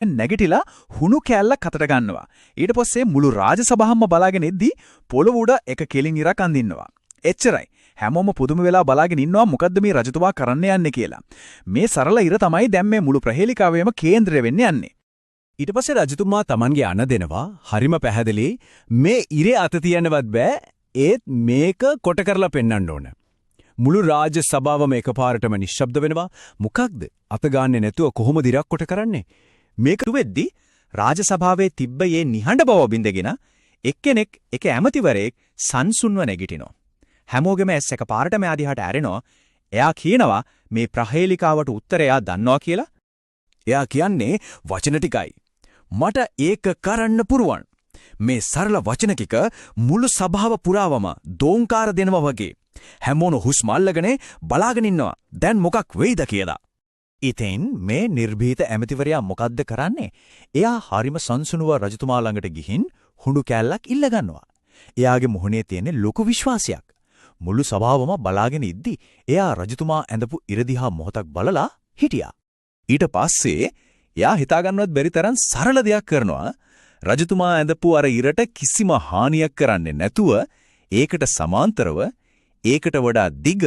නැගිටිලා හුණු කෑල්ලක් අතට ගන්නවා. ඊට පස්සේ මුළු රාජසභාවම බලාගෙන ඉද්දි පොළොව උඩ එක කෙලින් ඉරක් අඳින්නවා. එච්චරයි. හැමෝම පුදුම වෙලා බලාගෙන ඉන්නවා මොකද්ද මේ රජතුමා කරන්න යන්නේ කියලා. මේ සරල ඉර තමයි දැන් මේ මුළු ප්‍රහේලිකාවේම කේන්ද්‍රය වෙන්න යන්නේ. ඊට පස්සේ රජතුමා Tamanගේ අණ දෙනවා. හරිම පැහැදිලි. මේ ඉරේ අත තියන්නවත් බෑ. ඒත් මේක කොට කරලා පෙන්වන්න ඕන. මුළු රාජ්‍ය සභාවම එකපාරටම නිශ්ශබ්ද වෙනවා. මොකක්ද? අත ගන්නෙ නැතුව කොහොමද ඉරක් කොට කරන්නේ? මේක වෙද්දි රාජසභාවේ තිබ්බ යේ නිහඬ බව බින්දගෙන එක්කෙනෙක් එක ඇමතිවරයෙක් සංසුන්ව නැගිටිනවා. හැමෝගෙම ඇස් එකපාරටම ආදිහට ඇරෙනවා. එයා කියනවා මේ ප්‍රහේලිකාවට උත්තරය දන්නවා කියලා. එයා කියන්නේ වචන ටිකයි. මට ඒක කරන්න පුරුවන්. මේ සරල වචන ටික මුළු සභාව පුරාවම දෝංකාර දෙනවා වගේ. හැමෝම හුස්ම අල්ලගෙන බලාගෙන ඉන්නවා. දැන් මොකක් වෙයිද කියලා. ඉතින් මේ නිර්භීත ඇමතිවරයා මොකද්ද කරන්නේ? එයා හරිම සංසුනුව රජතුමා ළඟට ගිහින් හුණු කෑල්ලක් ඉල්ල ගන්නවා. එයාගේ මුහුණේ තියෙන ලොකු විශ්වාසයක්. මුළු සභාවම බලාගෙන ඉද්දි එයා රජතුමා ඇඳපු ඉර දිහා මොහොතක් බලලා හිටියා. ඊට පස්සේ එයා හිතාගන්නවත් බැරි තරම් සරල දෙයක් කරනවා. රජතුමා ඇඳපු අර ඉරට කිසිම හානියක් කරන්නේ නැතුව ඒකට සමාන්තරව ඒකට වඩා දිග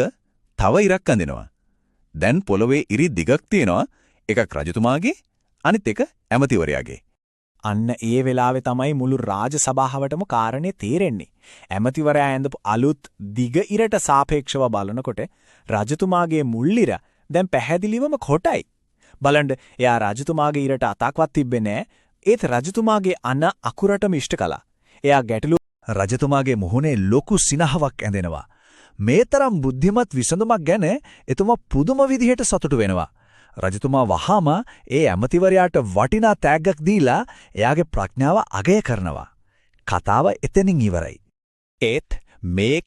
තව ඉරක් අඳිනවා. දැන් පොළවේ ඉරි දිගක් තියෙනවා. එකක් රජතුමාගේ අනිත් එක ඇමතිවරයාගේ. අන්න ඒ වෙලාවේ තමයි මුළු රාජ සභාවටම කාරණේ තේරෙන්නේ. ඇමතිවරයා ඇඳපු අලුත් දිග ඉරට සාපේක්ෂව බලනකොට රජතුමාගේ මුල් ඉර දැන් පැහැදිලිවම කොටයි. බලන්න එයා රජතුමාගේ ඉරට අතක්වත් තිබ්බේ නැහැ. ඒත් රජතුමාගේ අන අකුරටම ඉෂ්ට කළා. එයා ගැටලු රජතුමාගේ මුහුණේ ලොකු සිනහවක් ඇඳෙනවා. මේ තරම් බුද්ධිමත් විසඳුමක් ගැන එතුමා පුදුම විදිහට සතුටු වෙනවා. රජතුමා වහාම ඒ ඇමතිවරයාට වටිනා තෑග්ගක් දීලා එයාගේ ප්‍රඥාව අගය කරනවා. කතාව එතනින් ඉවරයි. ඒත් මේ